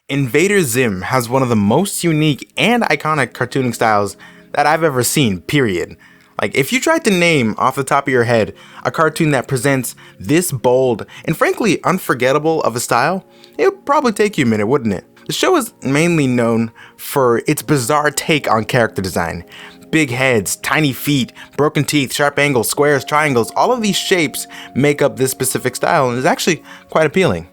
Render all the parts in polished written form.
Invader Zim has one of the most unique and iconic cartooning styles that I've ever seen, period. Like, if you tried to name off the top of your head a cartoon that presents this bold and frankly unforgettable of a style, it would probably take you a minute, wouldn't it? The show is mainly known for its bizarre take on character design. Big heads, tiny feet, broken teeth, sharp angles, squares, triangles, all of these shapes make up this specific style and is actually quite appealing.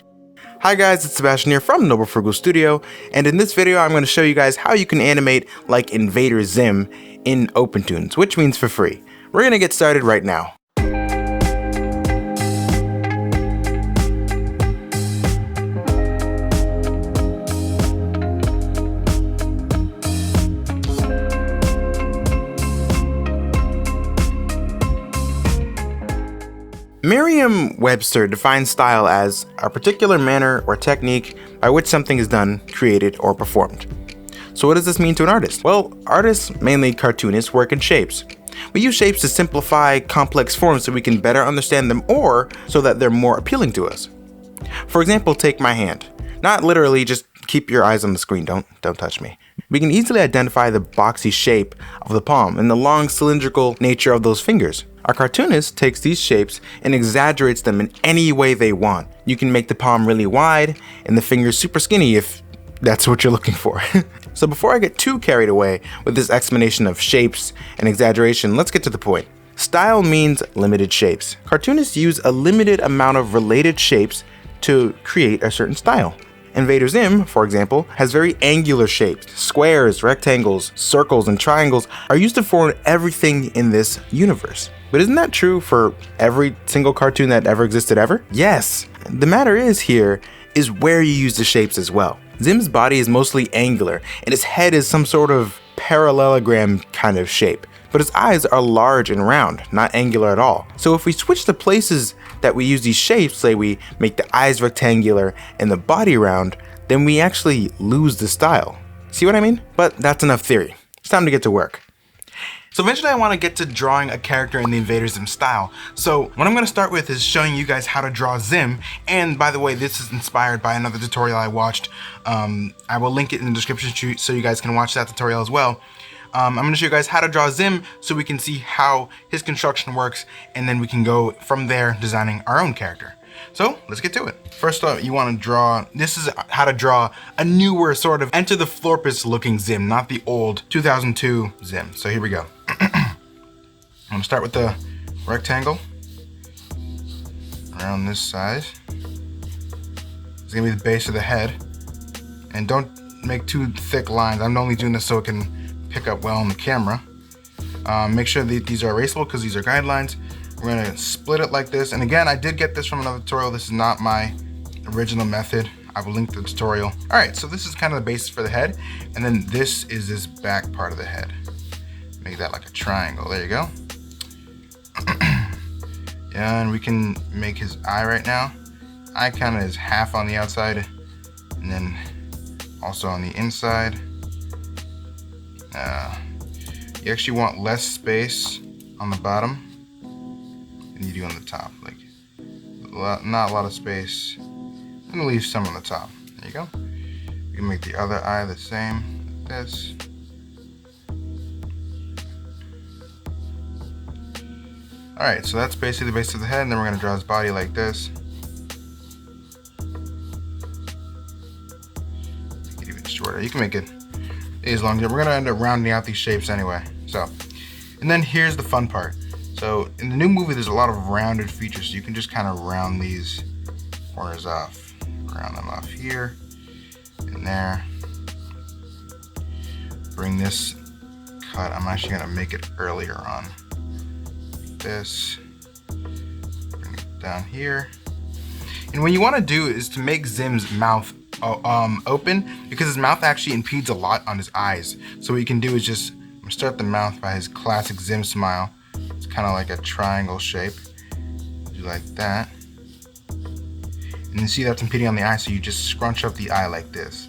Hi guys, it's Sebastian here from Noble Frugal Studio, and in this video I'm going to show you guys how you can animate like Invader Zim in OpenToonz, which means for free. We're going to get started right now. Merriam-Webster defines style as a particular manner or technique by which something is done, created, or performed. So what does this mean to an artist? Well, artists, mainly cartoonists, work in shapes. We use shapes to simplify complex forms so we can better understand them or so that they're more appealing to us. For example, take my hand. Not literally, just keep your eyes on the screen, don't touch me. We can easily identify the boxy shape of the palm and the long cylindrical nature of those fingers. Our cartoonist takes these shapes and exaggerates them in any way they want. You can make the palm really wide and the fingers super skinny if that's what you're looking for. So before I get too carried away with this explanation of shapes and exaggeration, let's get to the point. Style means limited shapes. Cartoonists use a limited amount of related shapes to create a certain style. Invader Zim, for example, has very angular shapes. Squares, rectangles, circles, and triangles are used to form everything in this universe. But isn't that true for every single cartoon that ever existed ever? Yes. The matter is where you use the shapes as well. Zim's body is mostly angular, and his head is some sort of parallelogram kind of shape. But his eyes are large and round, not angular at all. So if we switch the places that we use these shapes, say we make the eyes rectangular and the body round, then we actually lose the style. See what I mean? But that's enough theory. It's time to get to work. So eventually I want to get to drawing a character in the Invader Zim style. So what I'm going to start with is showing you guys how to draw Zim. And by the way, this is inspired by another tutorial I watched. I will link it in the description so you guys can watch that tutorial as well. I'm going to show you guys how to draw Zim so we can see how his construction works, and then we can go from there designing our own character. So let's get to it. First off, you want to draw, this is how to draw a newer sort of Enter the Florpus looking Zim, not the old 2002 Zim. So here we go. I'm going to start with the rectangle around this size. It's going to be the base of the head. And don't make too thick lines. I'm only doing this so it can pick up well on the camera. Make sure that these are erasable because these are guidelines. We're going to split it like this. And again, I did get this from another tutorial. This is not my original method. I will link the tutorial. All right, so this is kind of the basis for the head. And then this is this back part of the head. Make that like a triangle. There you go. Yeah, and we can make his eye right now. Eye kind of is half on the outside and then also on the inside. You actually want less space on the bottom than you do on the top. Like, not a lot of space. I'm gonna leave some on the top. There you go. You can make the other eye the same, like this. Alright, so that's basically the base of the head, and then we're gonna draw his body like this. Make it even shorter. You can make it as long as we're gonna end up rounding out these shapes anyway. So, and then here's the fun part. So in the new movie, there's a lot of rounded features, so you can just kind of round these corners off. Round them off here and there. Bring this cut. I'm actually gonna make it earlier on. Like this. Bring it down here. And what you want to do is to make Zim's mouth open, because his mouth actually impedes a lot on his eyes. So what you can do is just start the mouth by his classic Zim smile. It's kind of like a triangle shape. Do like that. And you see that's impeding on the eye, so you just scrunch up the eye like this.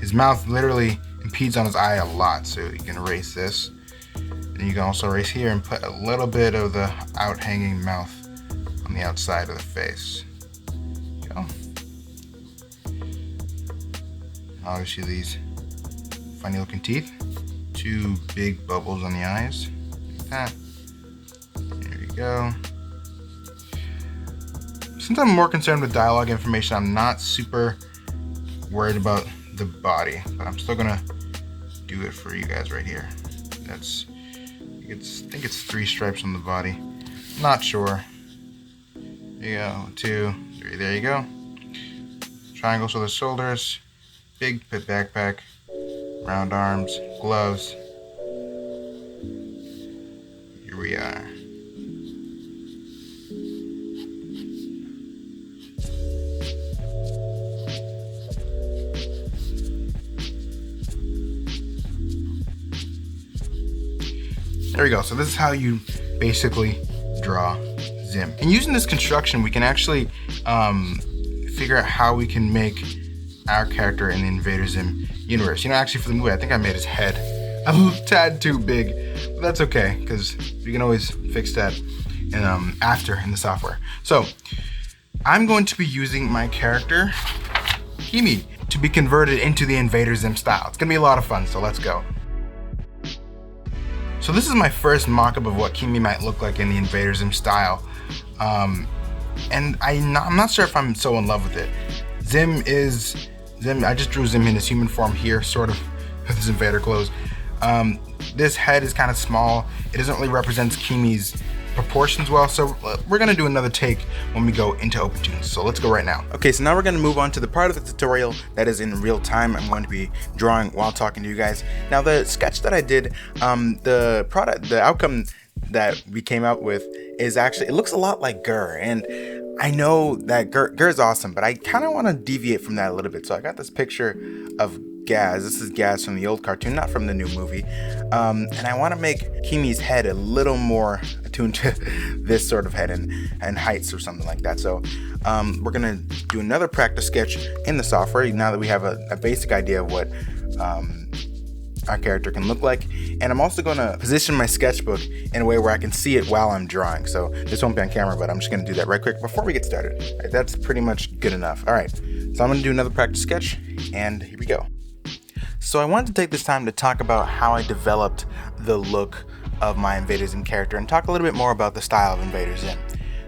His mouth literally impedes on his eye a lot, so you can erase this. And you can also erase here and put a little bit of the out-hanging mouth on the outside of the face. Go. Obviously these funny looking teeth. 2 big bubbles on the eyes. Like that. There you go. Since I'm more concerned with dialogue information, I'm not super worried about the body, but I'm still gonna do it for you guys right here. I think it's 3 stripes on the body. Not sure. There you go, 2, 3, there you go. Triangles for the shoulders, big backpack, round arms, gloves. Here we are. There we go. So this is how you basically draw Zim. And using this construction, we can actually figure out how we can make our character in the Invader Zim universe. You know, actually for the movie, I think I made his head a tad too big, but that's okay because we can always fix that after in the software. So I'm going to be using my character, Kimi, to be converted into the Invader Zim style. It's gonna be a lot of fun, so let's go. So this is my first mock-up of what Kimi might look like in the Invader Zim style. And I'm not sure if I'm so in love with it. Zim, I just drew Zim in his human form here, sort of, with his Invader clothes. This head is kind of small. It doesn't really represent Kimi's proportions well, so we're gonna do another take when we go into OpenTunes. So let's go right now. Okay, so now we're gonna move on to the part of the tutorial that is in real time. I'm going to be drawing while talking to you guys. Now the sketch that I did, the outcome that we came out with is actually, it looks a lot like Gur, and I know that Gur is awesome, but I kind of want to deviate from that a little bit. So I got this picture of Gaz. This is Gaz from the old cartoon, not from the new movie. And I want to make Kimi's head a little more attuned to this sort of head and heights or something like that. So we're going to do another practice sketch in the software now that we have a basic idea of what our character can look like. And I'm also going to position my sketchbook in a way where I can see it while I'm drawing. So this won't be on camera, but I'm just going to do that right quick before we get started. Right, that's pretty much good enough. All right, so I'm going to do another practice sketch, and here we go. So I wanted to take this time to talk about how I developed the look of my Invader Zim character and talk a little bit more about the style of Invader Zim.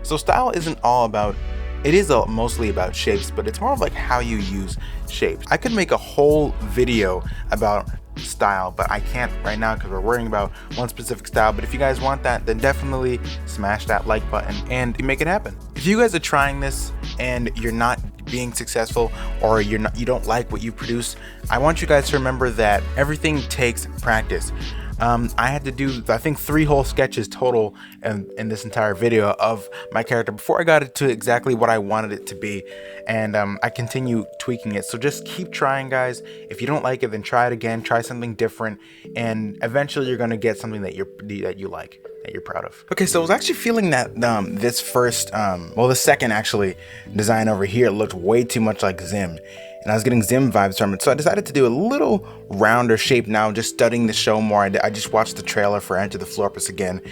So style isn't all about, it is mostly about shapes, but it's more of like how you use shapes. I could make a whole video about style, but I can't right now because we're worrying about one specific style. But if you guys want that, then definitely smash that like button and make it happen. If you guys are trying this and you're not being successful, or you don't like what you produce, I want you guys to remember that everything takes practice. I had to do, I think, 3 whole sketches total in this entire video of my character before I got it to exactly what I wanted it to be, and I continue tweaking it. So just keep trying, guys. If you don't like it, then try it again, try something different, and eventually you're gonna get something that you like, that you're proud of. Okay, so I was actually feeling that this first, the second actually design over here looked way too much like Zim, and I was getting Zim vibes from it. So I decided to do a little rounder shape now, just studying the show more. I just watched the trailer for Enter the Florpus again,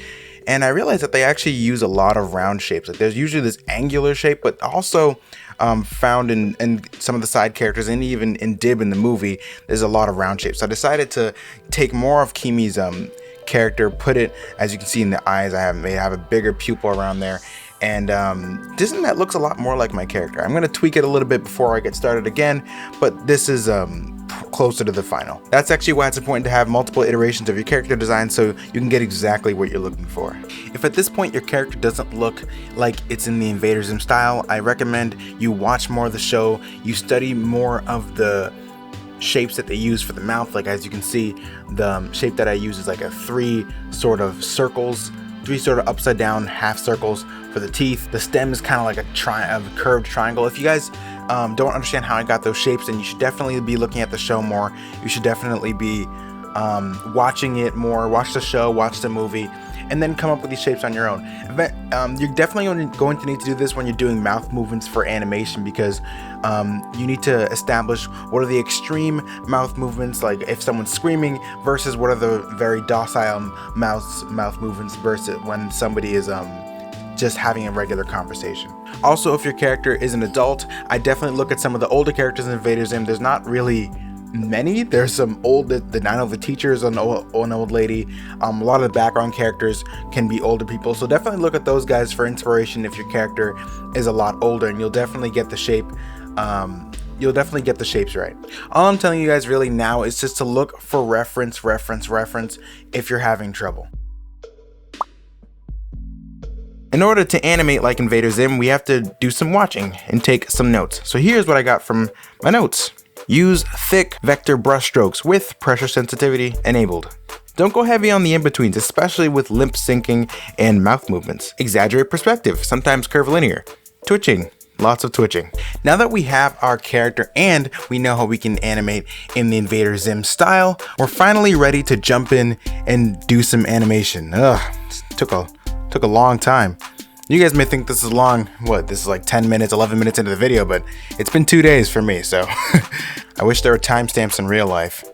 and I realized that they actually use a lot of round shapes. Like there's usually this angular shape, but also found in some of the side characters, and even in Dib in the movie, there's a lot of round shapes. So I decided to take more of Kimi's character, put it, as you can see in the eyes, I have a bigger pupil around there, and that looks a lot more like my character. I'm going to tweak it a little bit before I get started again, but this is closer to the final. That's actually why it's important to have multiple iterations of your character design so you can get exactly what you're looking for. If at this point your character doesn't look like it's in the Invader Zim style, I recommend you watch more of the show, you study more of the shapes that they use for the mouth. Like as you can see, the shape that I use is like a 3 sort of circles, 3 sort of upside down half circles for the teeth. The stem is kind of like a curved triangle. If you guys don't understand how I got those shapes, then you should definitely be looking at the show more. You should definitely be watching it more, watch the show, watch the movie, and then come up with these shapes on your own. You're definitely going to need to do this when you're doing mouth movements for animation, because you need to establish what are the extreme mouth movements, like if someone's screaming, versus what are the very docile mouth movements versus when somebody is just having a regular conversation. Also, if your character is an adult, I definitely look at some of the older characters in Invader Zim. There's not really many. There's some old, I know the teacher is an old lady. A lot of the background characters can be older people, so definitely look at those guys for inspiration if your character is a lot older, and you'll definitely get the shape. You'll definitely get the shapes right. All I'm telling you guys really now is just to look for reference if you're having trouble. In order to animate like Invader Zim, we have to do some watching and take some notes. So here's what I got from my notes. Use thick vector brushstrokes with pressure sensitivity enabled. Don't go heavy on the in-betweens, especially with lip syncing and mouth movements. Exaggerate perspective, sometimes curvilinear. Twitching, lots of twitching. Now that we have our character and we know how we can animate in the Invader Zim style, we're finally ready to jump in and do some animation. Took a long time. You guys may think this is long. This is like 10 minutes, 11 minutes into the video, but it's been 2 days for me, so I wish there were timestamps in real life.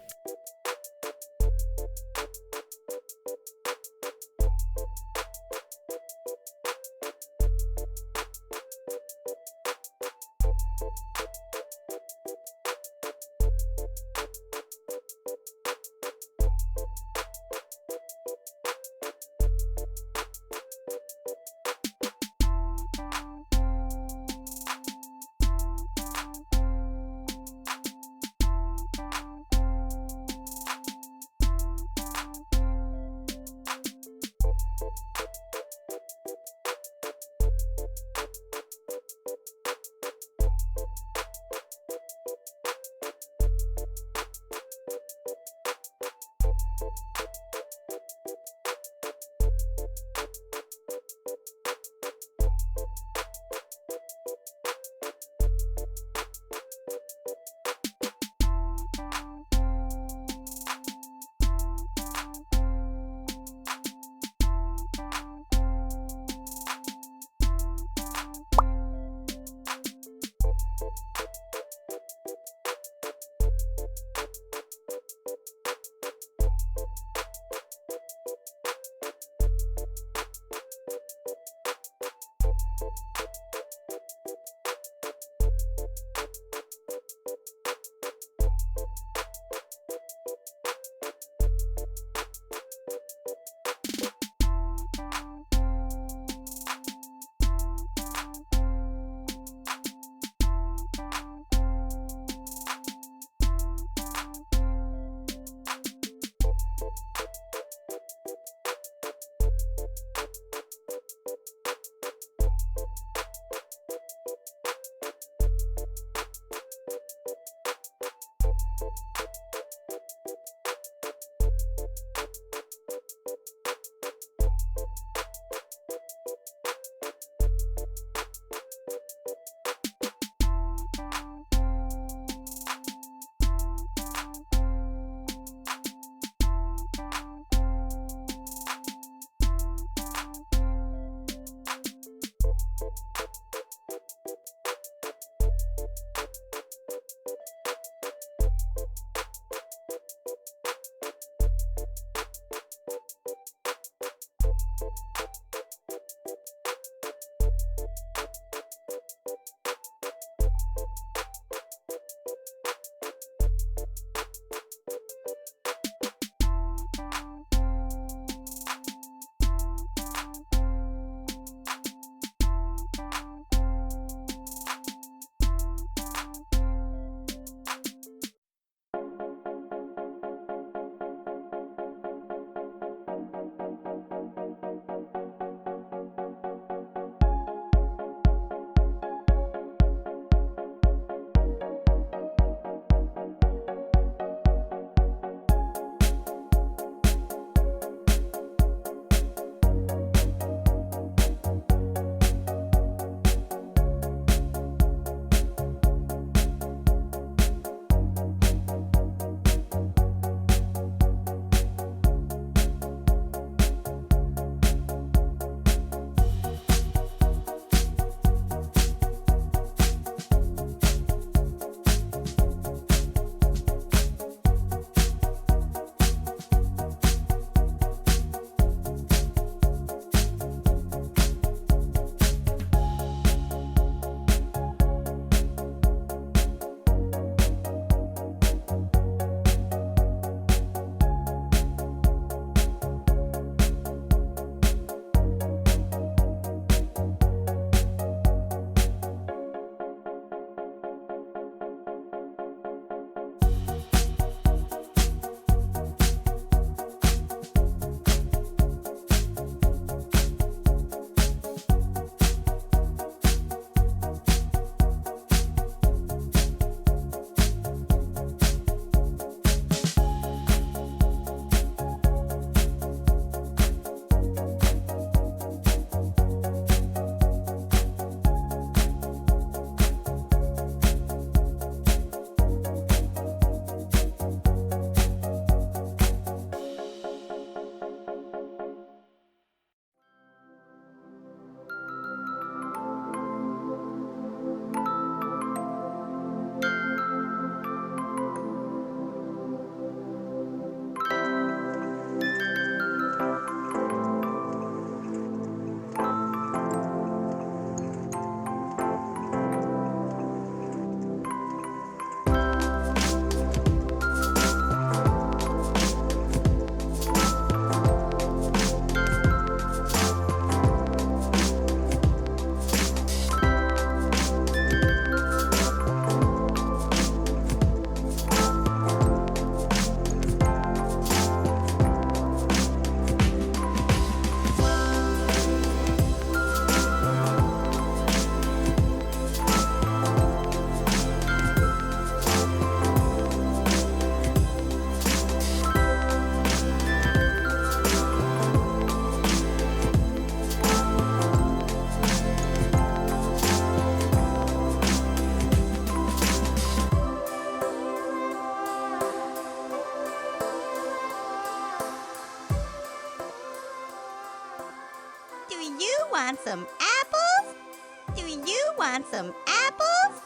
you want some apples?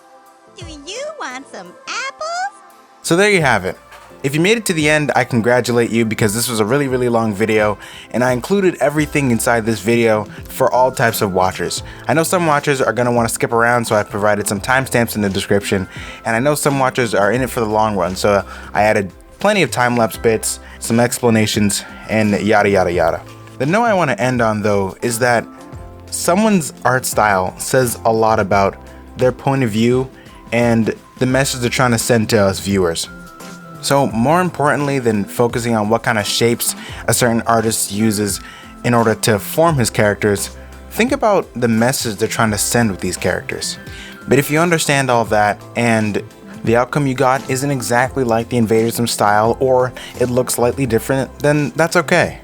Do you want some apples? So there you have it. If you made it to the end, I congratulate you because this was a really long video, and I included everything inside this video for all types of watchers. I know some watchers are going to want to skip around, so I provided some timestamps in the description, and I know some watchers are in it for the long run, so I added plenty of time-lapse bits, some explanations, and yada yada yada. The note I want to end on though is that someone's art style says a lot about their point of view and the message they're trying to send to us viewers. So more importantly than focusing on what kind of shapes a certain artist uses in order to form his characters, think about the message they're trying to send with these characters. But if you understand all that and the outcome you got isn't exactly like the Invader Zim style, or it looks slightly different, then that's okay.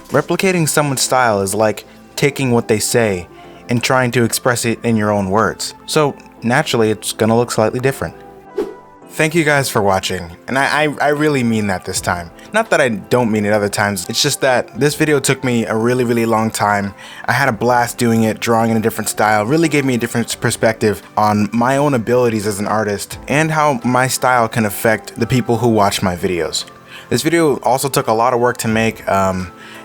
Replicating someone's style is like taking what they say and trying to express it in your own words. So naturally it's gonna look slightly different. Thank you guys for watching, and I really mean that this time. Not that I don't mean it other times, it's just that this video took me a really long time. I had a blast doing it, drawing in a different style, really gave me a different perspective on my own abilities as an artist, and how my style can affect the people who watch my videos. This video also took a lot of work to make.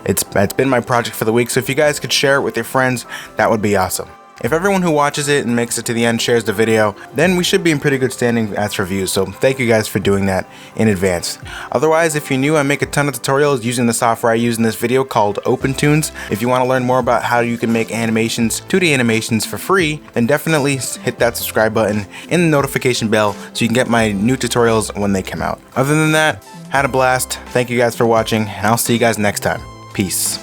It's been my project for the week, so if you guys could share it with your friends, that would be awesome. If everyone who watches it and makes it to the end shares the video, then we should be in pretty good standing as for views, so thank you guys for doing that in advance. Otherwise, if you're new, I make a ton of tutorials using the software I use in this video called OpenTunes. If you want to learn more about how you can make animations, 2D animations for free, then definitely hit that subscribe button and the notification bell so you can get my new tutorials when they come out. Other than that, had a blast. Thank you guys for watching, and I'll see you guys next time. Peace.